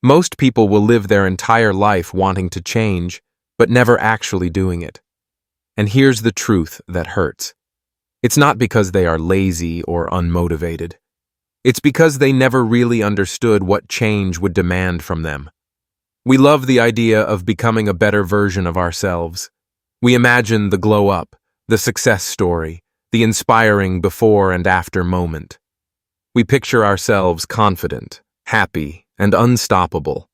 Most people will live their entire life wanting to change, but never actually doing it. And here's the truth that hurts. It's not because they are lazy or unmotivated. It's because they never really understood what change would demand from them. We love the idea of becoming a better version of ourselves. We imagine the glow up, the success story, the inspiring before and after moment. We picture ourselves confident, happy, and unstoppable.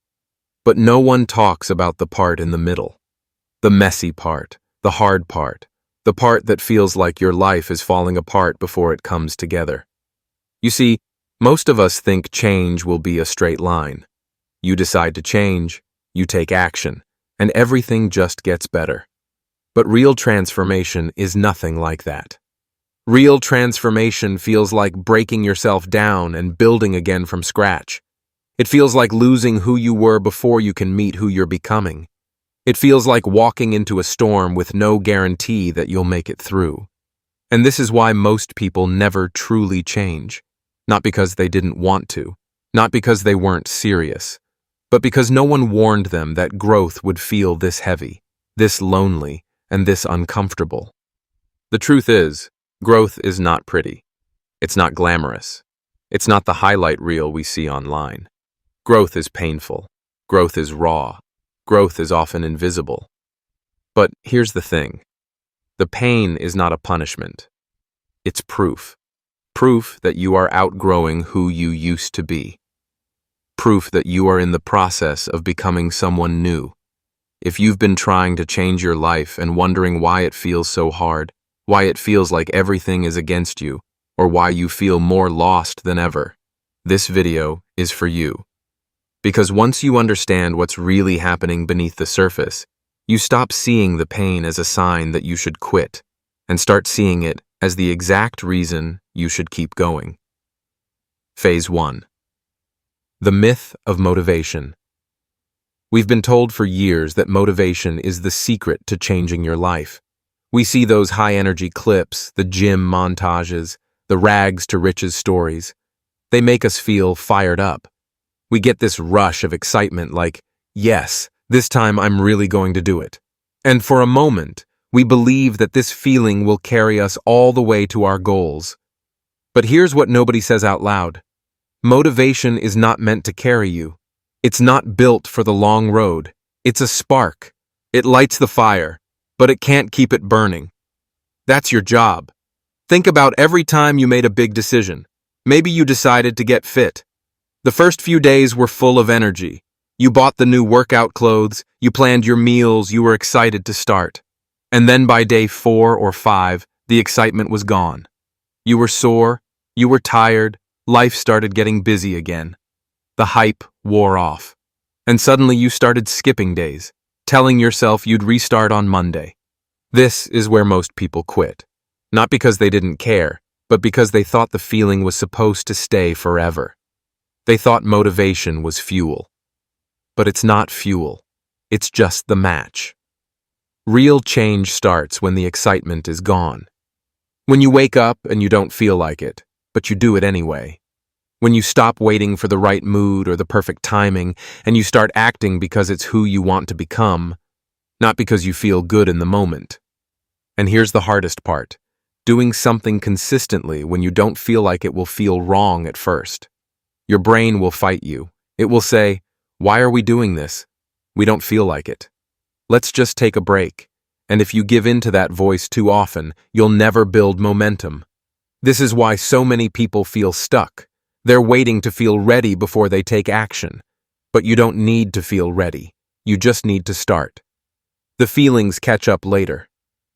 But no one talks about the part in the middle. The messy part, the hard part, the part that feels like your life is falling apart before it comes together. You see, most of us think change will be a straight line. You decide to change, you take action, and everything just gets better. But real transformation is nothing like that. Real transformation feels like breaking yourself down and building again from scratch. It feels like losing who you were before you can meet who you're becoming. It feels like walking into a storm with no guarantee that you'll make it through. And this is why most people never truly change. Not because they didn't want to, not because they weren't serious, but because no one warned them that growth would feel this heavy, this lonely, and this uncomfortable. The truth is, growth is not pretty. It's not glamorous. It's not the highlight reel we see online. Growth is painful. Growth is raw. Growth is often invisible. But here's the thing. The pain is not a punishment. It's proof. Proof that you are outgrowing who you used to be. Proof that you are in the process of becoming someone new. If you've been trying to change your life and wondering why it feels so hard, why it feels like everything is against you, or why you feel more lost than ever, this video is for you. Because once you understand what's really happening beneath the surface, you stop seeing the pain as a sign that you should quit and start seeing it as the exact reason you should keep going. Phase 1. The myth of motivation. We've been told for years that motivation is the secret to changing your life. We see those high-energy clips, the gym montages, the rags to riches stories. They make us feel fired up. We get this rush of excitement like, yes, this time I'm really going to do it. And for a moment, we believe that this feeling will carry us all the way to our goals. But here's what nobody says out loud. Motivation is not meant to carry you. It's not built for the long road. It's a spark. It lights the fire, but it can't keep it burning. That's your job. Think about every time you made a big decision. Maybe you decided to get fit. The first few days were full of energy. You bought the new workout clothes, you planned your meals, you were excited to start. And then by day 4 or 5, the excitement was gone. You were sore, you were tired, life started getting busy again. The hype wore off. And suddenly you started skipping days, telling yourself you'd restart on Monday. This is where most people quit. Not because they didn't care, but because they thought the feeling was supposed to stay forever. They thought motivation was fuel. But it's not fuel. It's just the match. Real change starts when the excitement is gone. When you wake up and you don't feel like it, but you do it anyway. When you stop waiting for the right mood or the perfect timing and you start acting because it's who you want to become, not because you feel good in the moment. And here's the hardest part. Doing something consistently when you don't feel like it will feel wrong at first. Your brain will fight you. It will say, "Why are we doing this? We don't feel like it. Let's just take a break." And if you give in to that voice too often, you'll never build momentum. This is why so many people feel stuck. They're waiting to feel ready before they take action. But you don't need to feel ready. You just need to start. The feelings catch up later.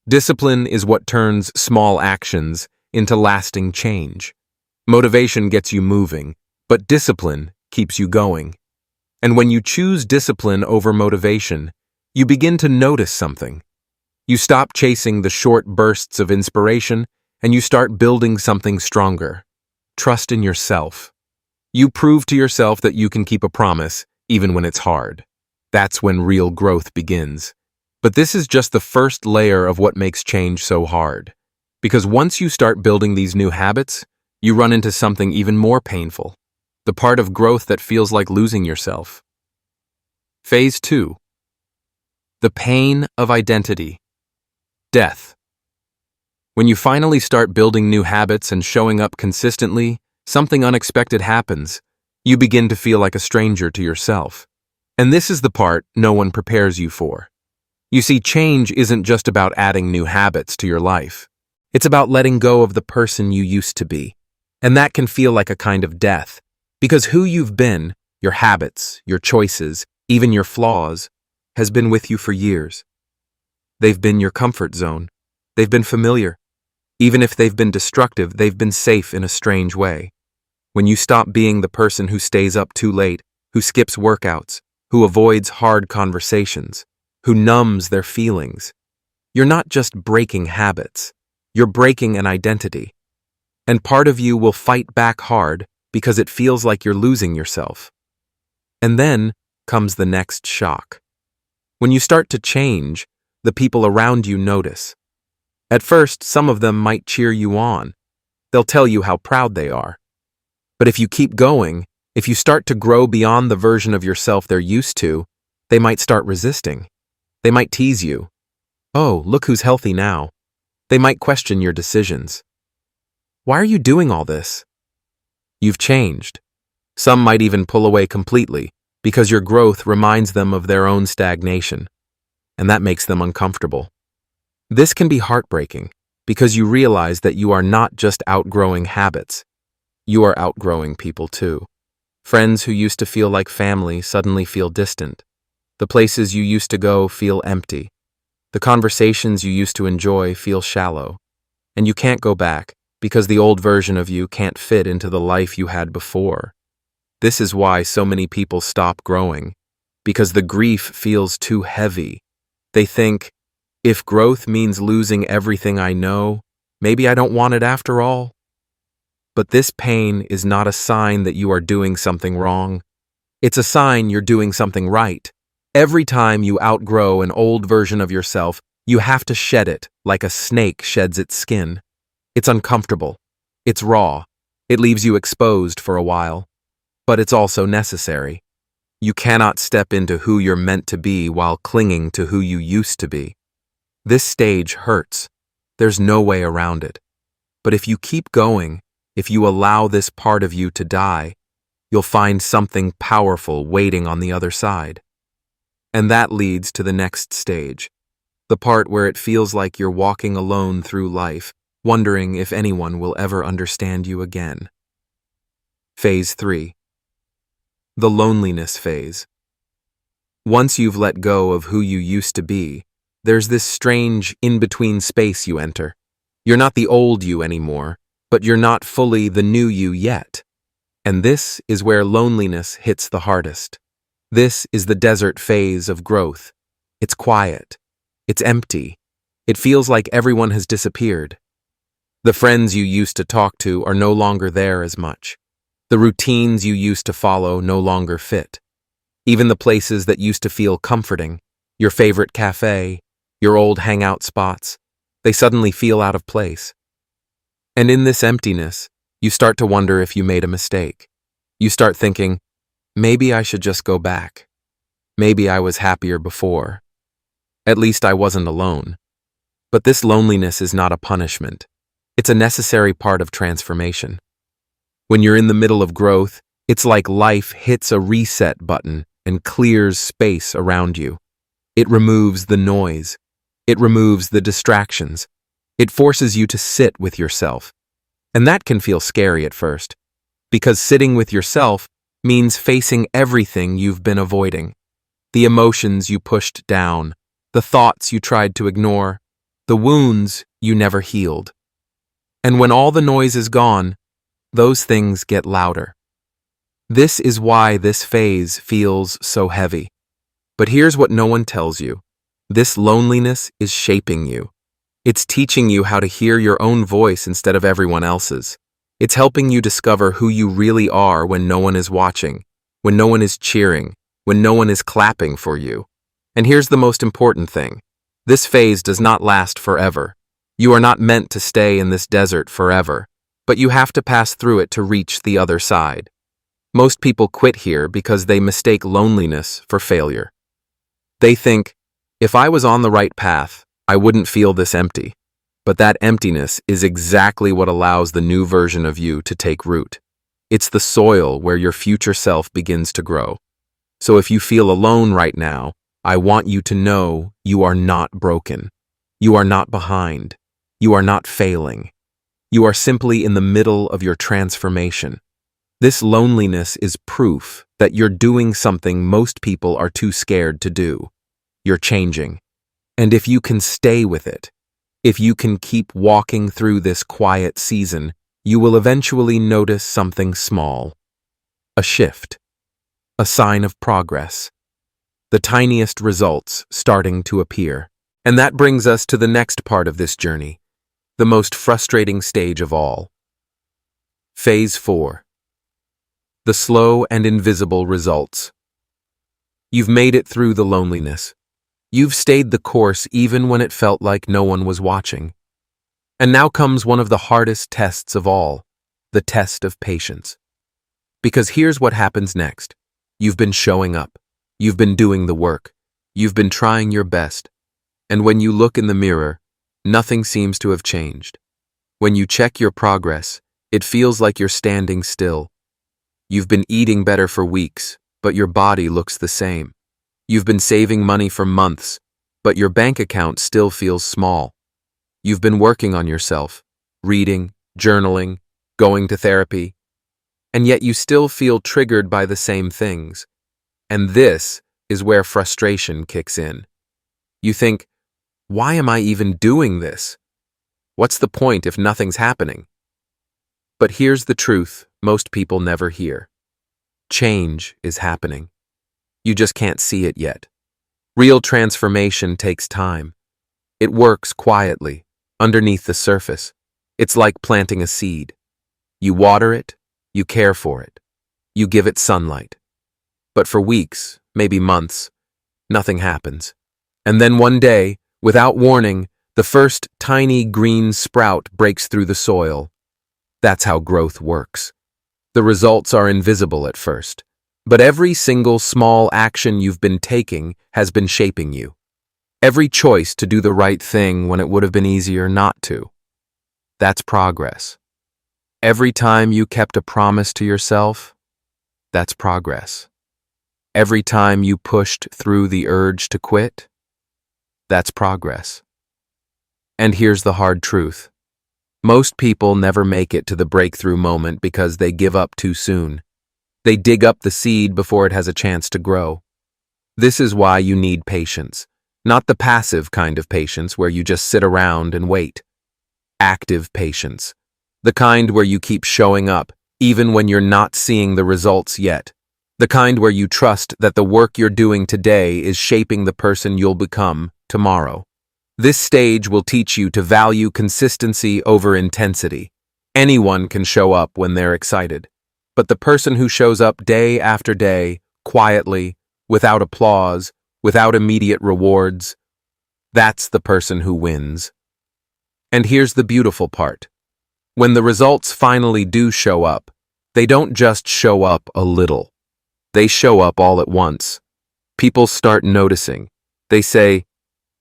Discipline is what turns small actions into lasting change. Motivation gets you moving, but discipline keeps you going. And when you choose discipline over motivation, you begin to notice something. You stop chasing the short bursts of inspiration, and you start building something stronger. Trust in yourself. You prove to yourself that you can keep a promise, even when it's hard. That's when real growth begins. But this is just the first layer of what makes change so hard. Because once you start building these new habits, you run into something even more painful. The part of growth that feels like losing yourself. Phase 2. The pain of identity. Death. When you finally start building new habits and showing up consistently, something unexpected happens. You begin to feel like a stranger to yourself. And this is the part no one prepares you for. You see, change isn't just about adding new habits to your life. It's about letting go of the person you used to be. And that can feel like a kind of death, because who you've been, your habits, your choices, even your flaws, has been with you for years. They've been your comfort zone. They've been familiar. Even if they've been destructive, they've been safe in a strange way. When you stop being the person who stays up too late, who skips workouts, who avoids hard conversations, who numbs their feelings, you're not just breaking habits, you're breaking an identity. And part of you will fight back hard because it feels like you're losing yourself. And then comes the next shock. When you start to change, the people around you notice. At first, some of them might cheer you on. They'll tell you how proud they are. But if you keep going, if you start to grow beyond the version of yourself they're used to, they might start resisting. They might tease you. Oh, look who's healthy now. They might question your decisions. Why are you doing all this? You've changed. Some might even pull away completely because your growth reminds them of their own stagnation, and that makes them uncomfortable. This can be heartbreaking because you realize that you are not just outgrowing habits. You are outgrowing people too. Friends who used to feel like family suddenly feel distant. The places you used to go feel empty. The conversations you used to enjoy feel shallow. And you can't go back because the old version of you can't fit into the life you had before. This is why so many people stop growing, because the grief feels too heavy. They think, if growth means losing everything I know, maybe I don't want it after all. But this pain is not a sign that you are doing something wrong. It's a sign you're doing something right. Every time you outgrow an old version of yourself, you have to shed it like a snake sheds its skin. It's uncomfortable. It's raw. It leaves you exposed for a while. But it's also necessary. You cannot step into who you're meant to be while clinging to who you used to be. This stage hurts. There's no way around it. But if you keep going, if you allow this part of you to die, you'll find something powerful waiting on the other side. And that leads to the next stage, the part where it feels like you're walking alone through life, wondering if anyone will ever understand you again. Phase 3. The loneliness phase. Once you've let go of who you used to be, there's this strange in-between space you enter. You're not the old you anymore, but you're not fully the new you yet. And this is where loneliness hits the hardest. This is the desert phase of growth. It's quiet. It's empty. It feels like everyone has disappeared. The friends you used to talk to are no longer there as much. The routines you used to follow no longer fit. Even the places that used to feel comforting, your favorite cafe, your old hangout spots, they suddenly feel out of place. And in this emptiness, you start to wonder if you made a mistake. You start thinking, maybe I should just go back. Maybe I was happier before. At least I wasn't alone. But this loneliness is not a punishment. It's a necessary part of transformation. When you're in the middle of growth, it's like life hits a reset button and clears space around you. It removes the noise. It removes the distractions. It forces you to sit with yourself. And that can feel scary at first, because sitting with yourself means facing everything you've been avoiding. The emotions you pushed down, the thoughts you tried to ignore, the wounds you never healed. And when all the noise is gone, those things get louder. This is why this phase feels so heavy. But here's what no one tells you. This loneliness is shaping you. It's teaching you how to hear your own voice instead of everyone else's. It's helping you discover who you really are when no one is watching, when no one is cheering, when no one is clapping for you. And here's the most important thing. This phase does not last forever. You are not meant to stay in this desert forever, but you have to pass through it to reach the other side. Most people quit here because they mistake loneliness for failure. They think, if I was on the right path, I wouldn't feel this empty. But that emptiness is exactly what allows the new version of you to take root. It's the soil where your future self begins to grow. So if you feel alone right now, I want you to know you are not broken. You are not behind. You are not failing. You are simply in the middle of your transformation. This loneliness is proof that you're doing something most people are too scared to do. You're changing. And if you can stay with it, if you can keep walking through this quiet season, you will eventually notice something small. A shift. A sign of progress. The tiniest results starting to appear. And that brings us to the next part of this journey, the most frustrating stage of all. Phase 4. The slow and invisible results. You've made it through the loneliness. You've stayed the course even when it felt like no one was watching. And now comes one of the hardest tests of all, the test of patience. Because here's what happens next. You've been showing up. You've been doing the work. You've been trying your best. And when you look in the mirror, nothing seems to have changed. When you check your progress, it feels like you're standing still. You've been eating better for weeks, but your body looks the same. You've been saving money for months, but your bank account still feels small. You've been working on yourself, reading, journaling, going to therapy, and yet you still feel triggered by the same things. And this is where frustration kicks in. You think, why am I even doing this? What's the point if nothing's happening? But here's the truth most people never hear. Change is happening. You just can't see it yet. Real transformation takes time. It works quietly, underneath the surface. It's like planting a seed. You water it, you care for it, you give it sunlight. But for weeks, maybe months, nothing happens. And then one day, without warning, the first tiny green sprout breaks through the soil. That's how growth works. The results are invisible at first. But every single small action you've been taking has been shaping you. Every choice to do the right thing when it would have been easier not to. That's progress. Every time you kept a promise to yourself, that's progress. Every time you pushed through the urge to quit, that's progress. And here's the hard truth. Most people never make it to the breakthrough moment because they give up too soon. They dig up the seed before it has a chance to grow. This is why you need patience. Not the passive kind of patience where you just sit around and wait. Active patience. The kind where you keep showing up, even when you're not seeing the results yet. The kind where you trust that the work you're doing today is shaping the person you'll become tomorrow. This stage will teach you to value consistency over intensity. Anyone can show up when they're excited. But the person who shows up day after day, quietly, without applause, without immediate rewards, that's the person who wins. And here's the beautiful part. When the results finally do show up, they don't just show up a little. They show up all at once. People start noticing. They say,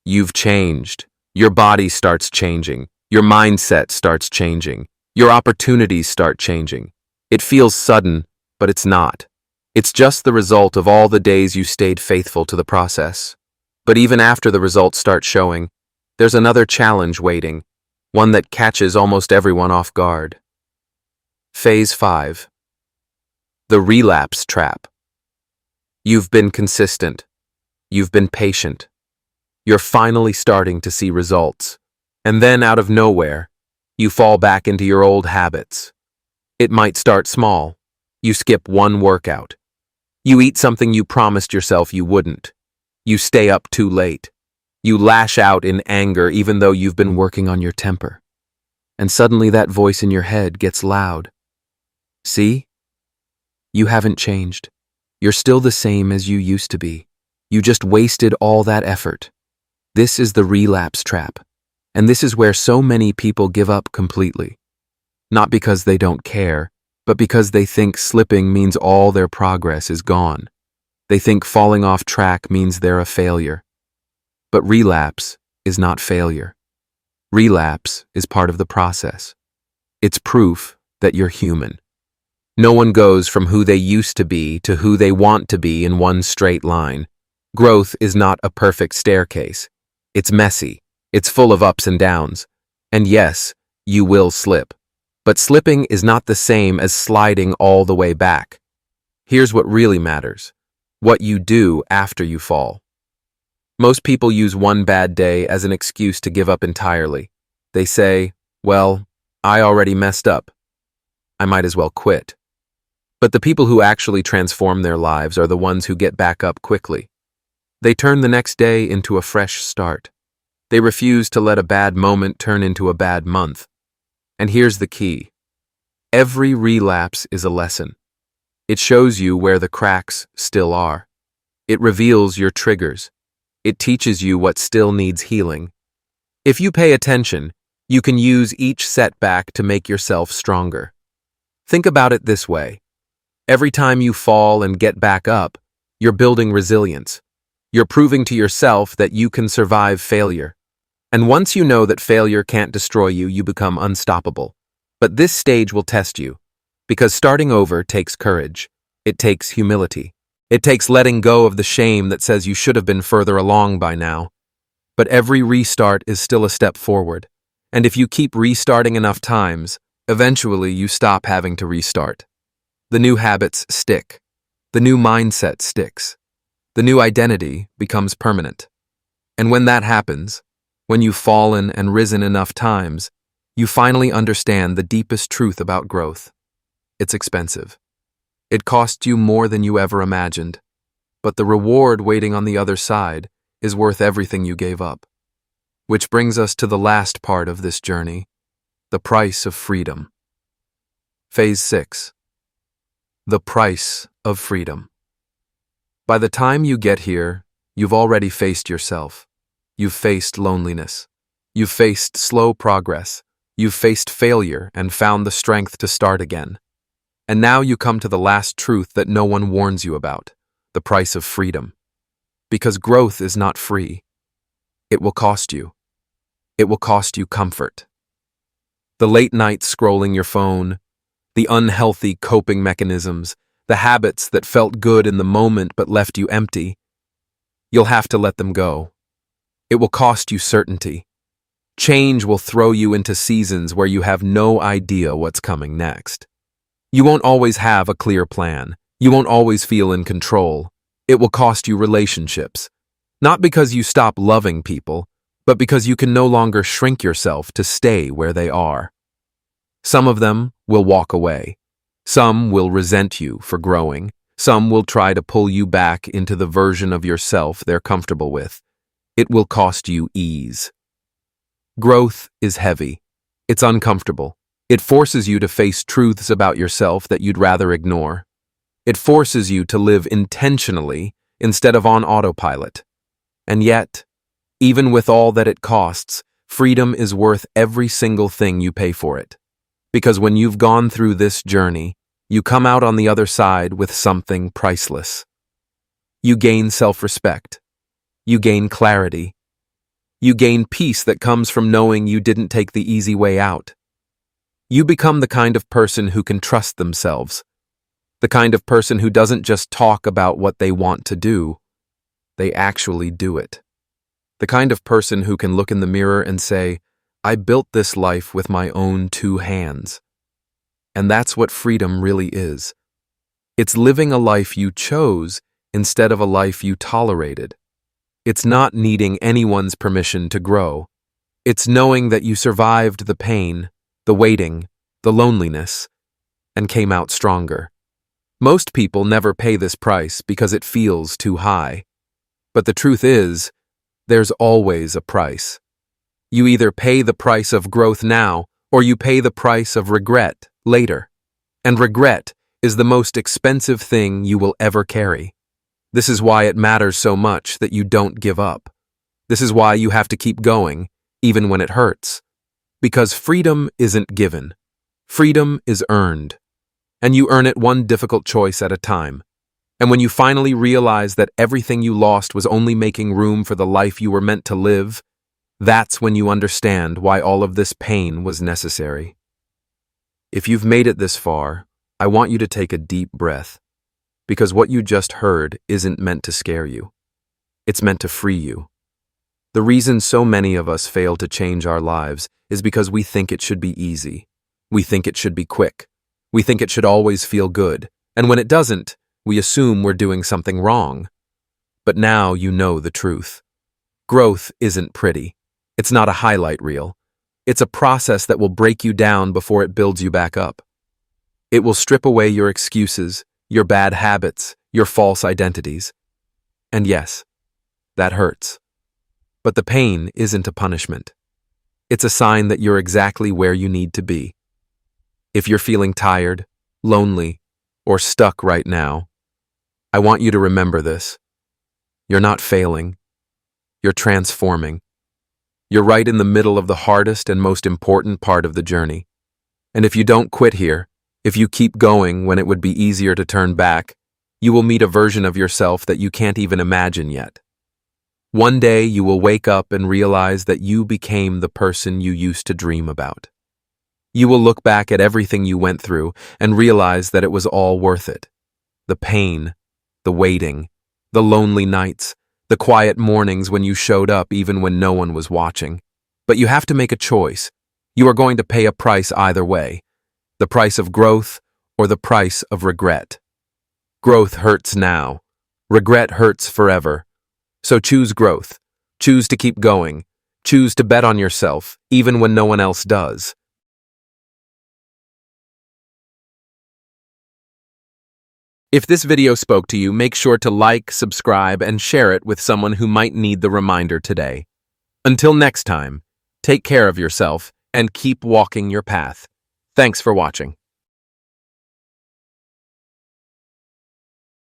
"You've changed." Your body starts changing. Your mindset starts changing. Your opportunities start changing. It feels sudden, but it's not. It's just the result of all the days you stayed faithful to the process. But even after the results start showing, there's another challenge waiting, one that catches almost everyone off guard. Phase 5. The relapse trap. You've been consistent. You've been patient. You're finally starting to see results. And then out of nowhere, you fall back into your old habits. It might start small. You skip one workout. You eat something you promised yourself you wouldn't. You stay up too late. You lash out in anger even though you've been working on your temper. And suddenly that voice in your head gets loud. See? You haven't changed. You're still the same as you used to be. You just wasted all that effort. This is the relapse trap. And this is where so many people give up completely. Not because they don't care, but because they think slipping means all their progress is gone. They think falling off track means they're a failure. But relapse is not failure. Relapse is part of the process. It's proof that you're human. No one goes from who they used to be to who they want to be in one straight line. Growth is not a perfect staircase. It's messy. It's full of ups and downs. And yes, you will slip. But slipping is not the same as sliding all the way back. Here's what really matters: what you do after you fall. Most people use one bad day as an excuse to give up entirely. They say, well, I already messed up. I might as well quit. But the people who actually transform their lives are the ones who get back up quickly. They turn the next day into a fresh start. They refuse to let a bad moment turn into a bad month. And here's the key: every relapse is a lesson. It shows you where the cracks still are. It reveals your triggers. It teaches you what still needs healing. If you pay attention, you can use each setback to make yourself stronger. Think about it this way: every time you fall and get back up, you're building resilience. You're proving to yourself that you can survive failure. And once you know that failure can't destroy you, you become unstoppable. But this stage will test you, because starting over takes courage. It takes humility. It takes letting go of the shame that says you should have been further along by now. But every restart is still a step forward. And if you keep restarting enough times, eventually you stop having to restart. The new habits stick. The new mindset sticks. The new identity becomes permanent. And when that happens, when you've fallen and risen enough times, you finally understand the deepest truth about growth. It's expensive. It costs you more than you ever imagined. But the reward waiting on the other side is worth everything you gave up. Which brings us to the last part of this journey: the price of freedom. Phase 6. The price of freedom. By the time you get here, you've already faced yourself. You've faced loneliness. You've faced slow progress. You've faced failure and found the strength to start again. And now you come to the last truth that no one warns you about: the price of freedom. Because growth is not free. It will cost you. It will cost you comfort. The late nights scrolling your phone, the unhealthy coping mechanisms, the habits that felt good in the moment but left you empty, you'll have to let them go. It will cost you certainty. Change will throw you into seasons where you have no idea what's coming next. You won't always have a clear plan. You won't always feel in control. It will cost you relationships. Not because you stop loving people, but because you can no longer shrink yourself to stay where they are. Some of them will walk away. Some will resent you for growing. Some will try to pull you back into the version of yourself they're comfortable with. It will cost you ease. Growth is heavy. It's uncomfortable. It forces you to face truths about yourself that you'd rather ignore. It forces you to live intentionally instead of on autopilot. And yet, even with all that it costs, freedom is worth every single thing you pay for it. Because when you've gone through this journey, you come out on the other side with something priceless. You gain self-respect. You gain clarity. You gain peace that comes from knowing you didn't take the easy way out. You become the kind of person who can trust themselves. The kind of person who doesn't just talk about what they want to do, they actually do it. The kind of person who can look in the mirror and say, I built this life with my own 2 hands. And that's what freedom really is. It's living a life you chose instead of a life you tolerated. It's not needing anyone's permission to grow. It's knowing that you survived the pain, the waiting, the loneliness, and came out stronger. Most people never pay this price because it feels too high. But the truth is, there's always a price. You either pay the price of growth now, or you pay the price of regret later. And regret is the most expensive thing you will ever carry. This is why it matters so much that you don't give up. This is why you have to keep going, even when it hurts. Because freedom isn't given. Freedom is earned. And you earn it one difficult choice at a time. And when you finally realize that everything you lost was only making room for the life you were meant to live, that's when you understand why all of this pain was necessary. If you've made it this far, I want you to take a deep breath, because what you just heard isn't meant to scare you. It's meant to free you. The reason so many of us fail to change our lives is because we think it should be easy. We think it should be quick. We think it should always feel good. And when it doesn't, we assume we're doing something wrong. But now you know the truth. Growth isn't pretty. It's not a highlight reel. It's a process that will break you down before it builds you back up. It will strip away your excuses, your bad habits, your false identities. And yes, that hurts. But the pain isn't a punishment. It's a sign that you're exactly where you need to be. If you're feeling tired, lonely, or stuck right now, I want you to remember this. You're not failing. You're transforming. You're right in the middle of the hardest and most important part of the journey. And if you don't quit here, if you keep going when it would be easier to turn back, you will meet a version of yourself that you can't even imagine yet. One day you will wake up and realize that you became the person you used to dream about. You will look back at everything you went through and realize that it was all worth it. The pain, the waiting, the lonely nights, the quiet mornings when you showed up even when no one was watching. But you have to make a choice. You are going to pay a price either way. The price of growth or the price of regret. Growth hurts now. Regret hurts forever. So choose growth. Choose to keep going. Choose to bet on yourself, even when no one else does. If this video spoke to you, make sure to like, subscribe, and share it with someone who might need the reminder today. Until next time, take care of yourself and keep walking your path. Thanks for watching.